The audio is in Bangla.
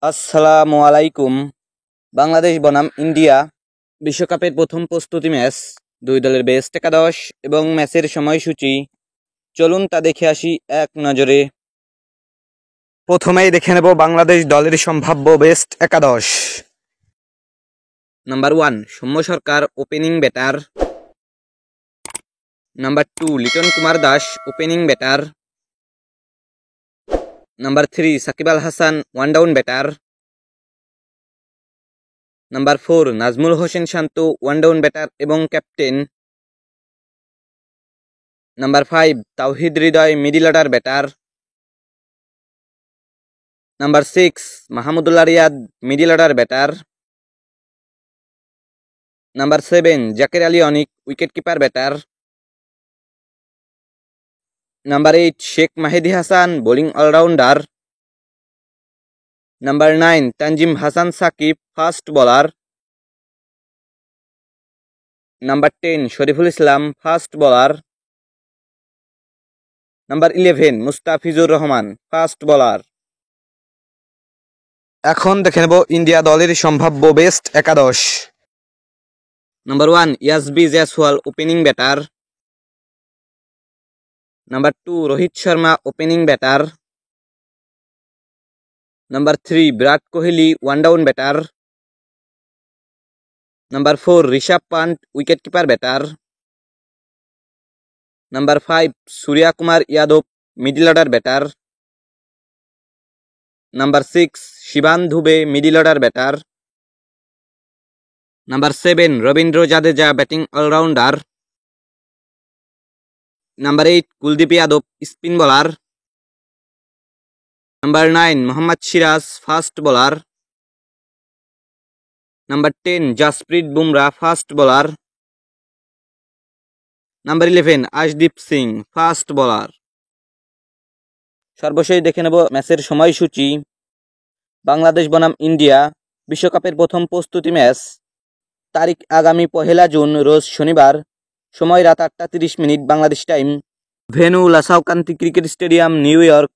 আসসালামু আলাইকুম। বাংলাদেশ বনাম ইন্ডিয়া বিশ্বকাপের প্রথম প্রস্তুতি ম্যাচ, দুই দলের বেস্ট একাদশ এবং ম্যাচের সময়সূচি। চলুন তা দেখে আসি এক নজরে। প্রথমেই দেখে নেব বাংলাদেশ দলের সম্ভাব্য বেস্ট একাদশ। Number 1 Soumya Sarkar, opening batter. Number 2 Liton Kumar Das, opening batter. Number 3 Shakib Al Hasan, one down batter. Number 4 Najmul Hossain Shanto, one down batter এবং captain. Number 5 Towhid Hridoy, middle order batter. Number 6 Mahmudullah Riyad, middle order batter. Number 7 Jaker Ali Anik, wicket keeper batter. Number 8 Sheikh Mahedi Hasan, bowling allrounder. Number 9 Tanzim Hasan Sakib, fast bowler. Number 10 Shoriful Islam, fast bowler. Number 11 Mustafizur Rahman, fast bowler. এখন দেখে নেব ইন্ডিয়া দলের সম্ভাব্য বেস্ট একাদশ। Number 1 Yashasvi Jaiswal, opening batter. Number 2 Rohit Sharma, opening batter. Number 3 Virat Kohli, one down batter. Number 4 Rishabh Pant, wicket keeper batter. Number 5 Surya Kumar Yadav, middle order batter. Number 6 Shivam Dube, middle order batter. Number 7 Ravindra Jadeja, batting allrounder. Number 8 Kuldeep Yadav, spin bowler. Number 9 Mohammad Siraj, fast bowler. Number 10 Jasprit Bumrah, fast bowler. Number 11 Arshdeep Singh, fast bowler. সর্বশেষ দেখে নেব ম্যাচের সময়সূচি। বাংলাদেশ বনাম ইন্ডিয়া বিশ্বকাপের প্রথম প্রস্তুতি ম্যাচ, তারিখ আগামী 1 জুন, রোজ শনিবার, সময় রাত 8টা 30 মিনিট বাংলাদেশ টাইম, ভেন্যু লাসাও কান্তি ক্রিকেট স্টেডিয়াম, নিউ ইয়র্ক।